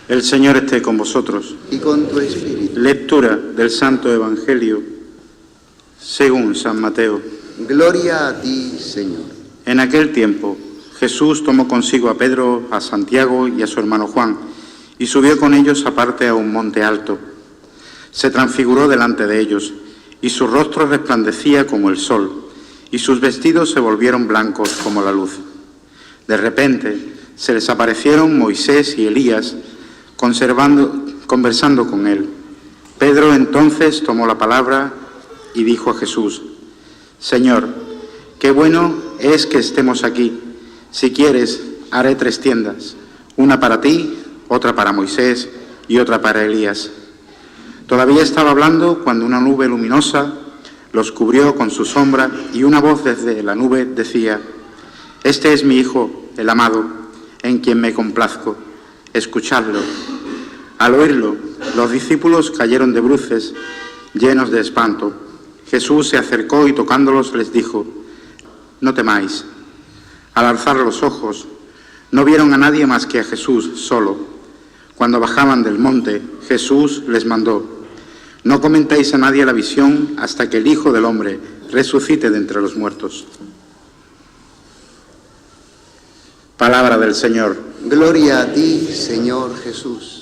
El Señor esté con vosotros. Y con tu espíritu. Lectura del Santo Evangelio según San Mateo. Gloria a ti, Señor. En aquel tiempo, Jesús tomó consigo a Pedro, a Santiago y a su hermano Juan, y subió con ellos aparte a un monte alto. Se transfiguró delante de ellos, y su rostro resplandecía como el sol, y sus vestidos se volvieron blancos como la luz. De repente se les aparecieron Moisés y Elías, conversando con él. Pedro entonces tomó la palabra y dijo a Jesús: Señor, qué bueno es que estemos aquí. Si quieres, haré 3 tiendas, una para ti, otra para Moisés y otra para Elías. Todavía estaba hablando cuando una nube luminosa los cubrió con su sombra y una voz desde la nube decía: Este es mi Hijo, el amado, en quien me complazco. Escuchadlo. Al oírlo, los discípulos cayeron de bruces, llenos de espanto. Jesús se acercó y tocándolos les dijo: No temáis. Al alzar los ojos, no vieron a nadie más que a Jesús solo. Cuando bajaban del monte, Jesús les mandó: No comentéis a nadie la visión hasta que el Hijo del Hombre resucite de entre los muertos. Palabra del Señor. Gloria a ti, Señor Jesús.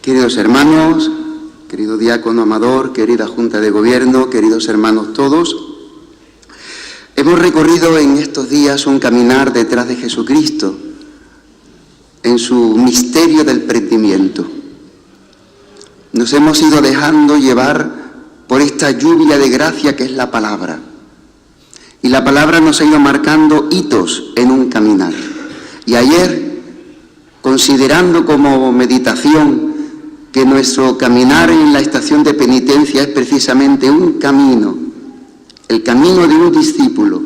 Queridos hermanos, querido diácono Amador, querida Junta de Gobierno, queridos hermanos todos, hemos recorrido en estos días un caminar detrás de Jesucristo, en su misterio del prendimiento. Nos hemos ido dejando llevar por esta lluvia de gracia que es la palabra. Y la palabra nos ha ido marcando hitos en un caminar. Y ayer, considerando como meditación que nuestro caminar en la estación de penitencia es precisamente un camino, el camino de un discípulo,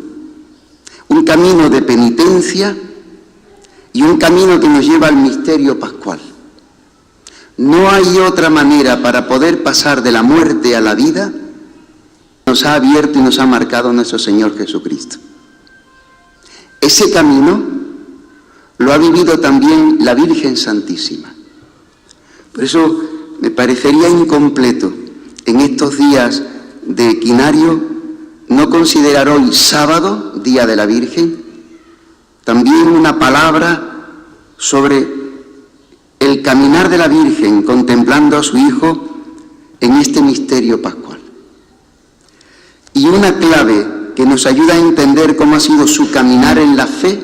un camino de penitencia y un camino que nos lleva al misterio pascual. No hay otra manera para poder pasar de la muerte a la vida. Nos ha abierto y nos ha marcado nuestro Señor Jesucristo. Ese camino lo ha vivido también la Virgen Santísima. Por eso me parecería incompleto en estos días de equinario no considerar hoy sábado, Día de la Virgen, también una palabra sobre el caminar de la Virgen contemplando a su Hijo en este misterio pascual. Y una clave que nos ayuda a entender cómo ha sido su caminar en la fe,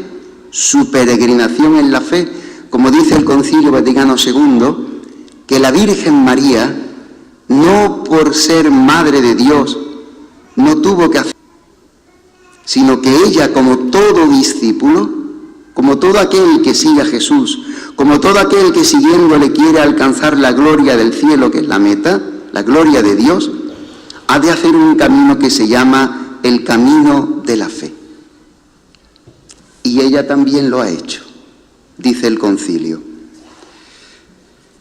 su peregrinación en la fe, como dice el Concilio Vaticano II, que la Virgen María, no por ser Madre de Dios, no tuvo que hacer, sino que ella, como todo discípulo, como todo aquel que sigue a Jesús, como todo aquel que siguiéndole quiere alcanzar la gloria del cielo, que es la meta, la gloria de Dios, ha de hacer un camino que se llama el camino de la fe. Y ella también lo ha hecho, dice el concilio.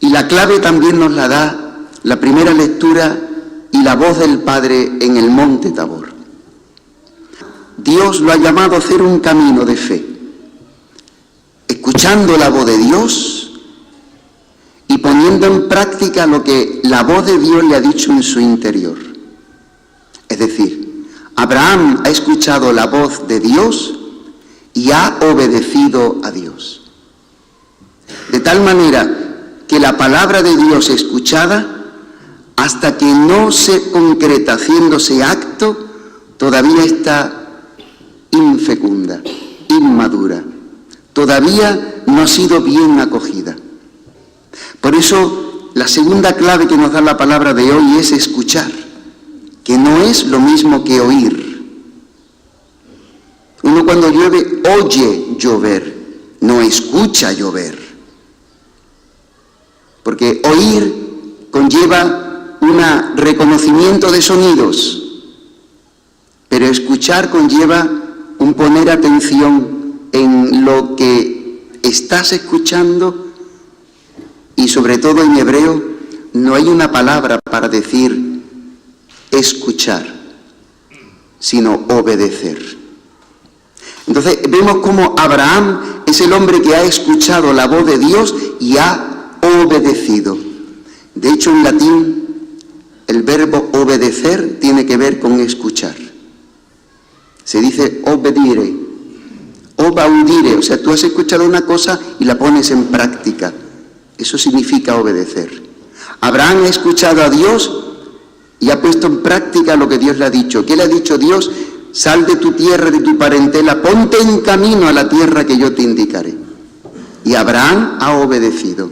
Y la clave también nos la da la primera lectura y la voz del Padre en el monte Tabor. Dios lo ha llamado a hacer un camino de fe, escuchando la voz de Dios y poniendo en práctica lo que la voz de Dios le ha dicho en su interior. Es decir, Abraham ha escuchado la voz de Dios y ha obedecido a Dios. De tal manera que la palabra de Dios escuchada, hasta que no se concreta haciéndose acto, todavía está infecunda, inmadura. Todavía no ha sido bien acogida. Por eso, la segunda clave que nos da la palabra de hoy es escuchar, que no es lo mismo que oír. Uno cuando llueve, oye llover, no escucha llover. Porque oír conlleva un reconocimiento de sonidos, pero escuchar conlleva un poner atención en lo que estás escuchando y sobre todo en hebreo no hay una palabra para decir escuchar, sino obedecer. Entonces vemos cómo Abraham es el hombre que ha escuchado la voz de Dios y ha obedecido. De hecho, en latín, el verbo obedecer tiene que ver con escuchar. Se dice obedire, obaudire, o sea, tú has escuchado una cosa y la pones en práctica. Eso significa obedecer. Abraham ha escuchado a Dios y ha puesto en práctica lo que Dios le ha dicho. ¿Qué le ha dicho Dios? Sal de tu tierra, de tu parentela, ponte en camino a la tierra que yo te indicaré. Y Abraham ha obedecido,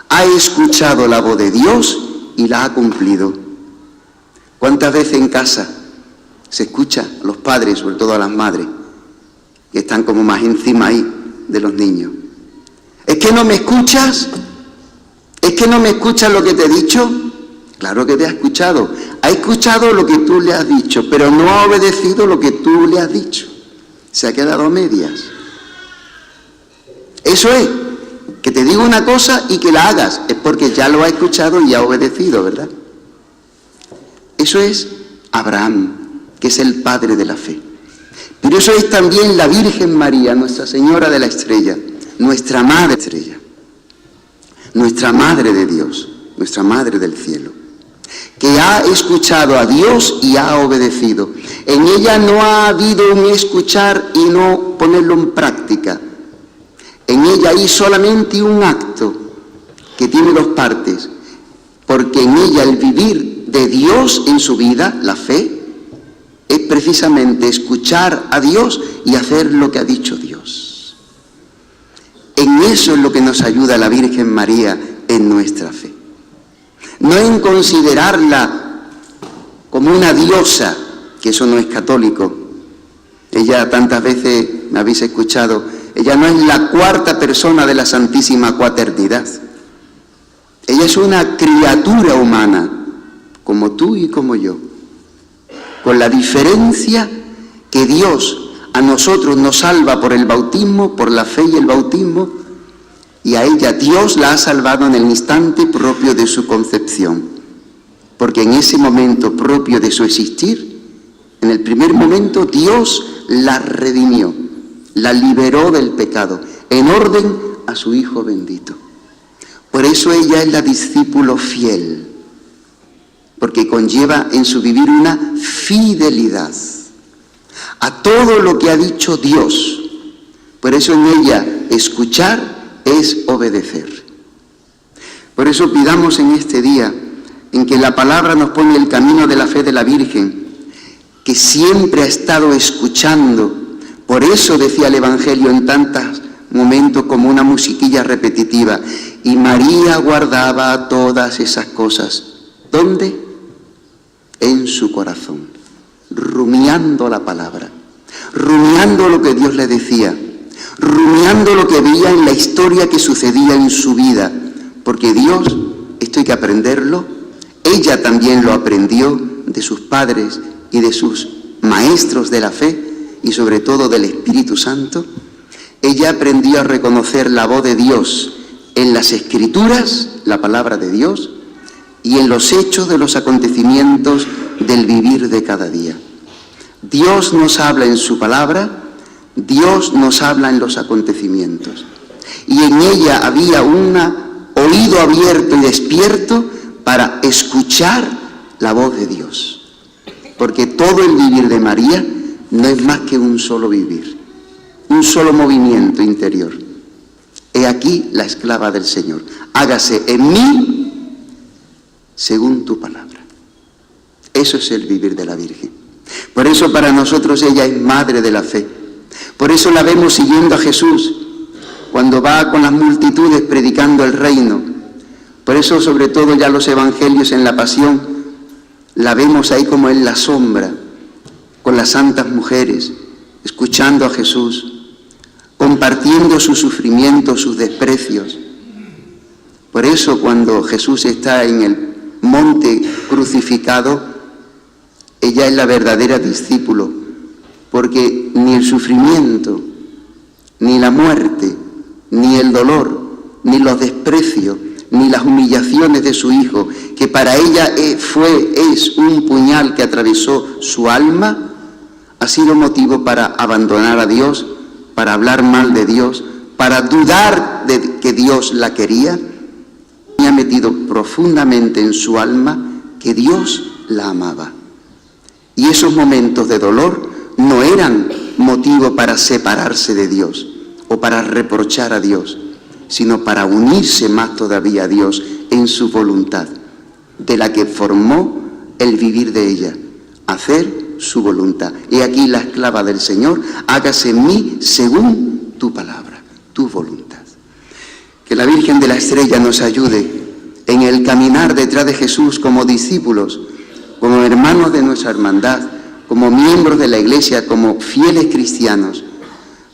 ha escuchado la voz de Dios y la ha cumplido. ¿Cuántas veces en casa se escucha a los padres, sobre todo a las madres, que están como más encima ahí de los niños? ¿Es que no me escuchas? ¿Es que no me escuchas lo que te he dicho? Claro que te ha escuchado. Ha escuchado lo que tú le has dicho, pero no ha obedecido lo que tú le has dicho. Se ha quedado a medias. Eso es, que te digo una cosa y que la hagas. Es porque ya lo ha escuchado y ha obedecido, ¿verdad? Eso es Abraham, que es el padre de la fe. Pero eso es también la Virgen María, Nuestra Señora de la Estrella, nuestra Madre Estrella, nuestra Madre de Dios, nuestra Madre del Cielo, que ha escuchado a Dios y ha obedecido. En ella no ha habido un escuchar y no ponerlo en práctica. En ella hay solamente un acto que tiene dos partes, porque en ella el vivir de Dios en su vida, la fe, es precisamente escuchar a Dios y hacer lo que ha dicho Dios. En eso es lo que nos ayuda la Virgen María en nuestra fe. No en considerarla como una diosa, que eso no es católico. Ella, tantas veces me habéis escuchado, ella no es la cuarta persona de la Santísima Cuaternidad. Ella es una criatura humana, como tú y como yo, con la diferencia que Dios a nosotros nos salva por el bautismo, por la fe y el bautismo, y a ella Dios la ha salvado en el instante propio de su concepción, porque en ese momento propio de su existir, en el primer momento Dios la redimió, la liberó del pecado, en orden a su Hijo bendito. Por eso ella es la discípulo fiel, porque conlleva en su vivir una fidelidad a todo lo que ha dicho Dios. Por eso en ella escuchar es obedecer. Por eso pidamos en este día, en que la palabra nos pone el camino de la fe de la Virgen, que siempre ha estado escuchando. Por eso decía el Evangelio en tantos momentos como una musiquilla repetitiva, y María guardaba todas esas cosas. ¿Dónde? En su corazón, rumiando la palabra, rumiando lo que Dios le decía, rumiando lo que veía en la historia que sucedía en su vida, porque Dios, esto hay que aprenderlo, ella también lo aprendió de sus padres y de sus maestros de la fe y sobre todo del Espíritu Santo. Ella aprendió a reconocer la voz de Dios en las Escrituras, la palabra de Dios, y en los hechos de los acontecimientos del vivir de cada día. Dios nos habla en su palabra, Dios nos habla en los acontecimientos. Y en ella había un oído abierto y despierto para escuchar la voz de Dios. Porque todo el vivir de María no es más que un solo vivir, un solo movimiento interior. He aquí la esclava del Señor. Hágase en mí según tu palabra. Eso es el vivir de la Virgen. Por eso para nosotros ella es madre de la fe. Por eso la vemos siguiendo a Jesús cuando va con las multitudes predicando el reino. Por eso sobre todo ya los evangelios en la pasión la vemos ahí como en la sombra, con las santas mujeres, escuchando a Jesús, compartiendo sus sufrimientos, sus desprecios. Por eso cuando Jesús está en el monte crucificado, ella es la verdadera discípulo, porque ni el sufrimiento, ni la muerte, ni el dolor, ni los desprecios ni las humillaciones de su Hijo, que para ella es un puñal que atravesó su alma, ha sido motivo para abandonar a Dios, para hablar mal de Dios, para dudar de que Dios la quería, y ha metido profundamente en su alma que Dios la amaba. Y esos momentos de dolor no eran motivo para separarse de Dios o para reprochar a Dios, sino para unirse más todavía a Dios en su voluntad, de la que formó el vivir de ella, hacer su voluntad. He aquí la esclava del Señor, hágase en mí según tu palabra, tu voluntad. Que la Virgen de la Estrella nos ayude en el caminar detrás de Jesús como discípulos, como hermanos de nuestra hermandad, como miembros de la Iglesia, como fieles cristianos,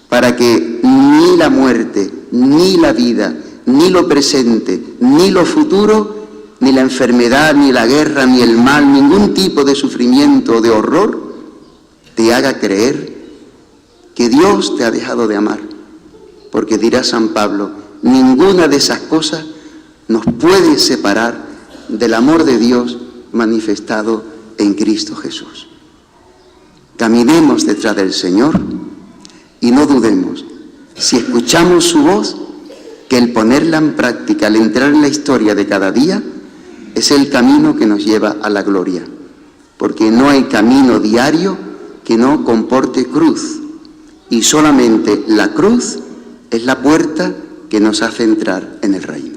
para que ni la muerte, ni la vida, ni lo presente, ni lo futuro, ni la enfermedad, ni la guerra, ni el mal, ningún tipo de sufrimiento o de horror, te haga creer que Dios te ha dejado de amar. Porque dirá San Pablo, ninguna de esas cosas nos puede separar del amor de Dios manifestado en Cristo Jesús. Caminemos detrás del Señor y no dudemos, si escuchamos su voz, que el ponerla en práctica, el entrar en la historia de cada día, es el camino que nos lleva a la gloria, porque no hay camino diario que no comporte cruz, y solamente la cruz es la puerta que nos hace entrar en el reino.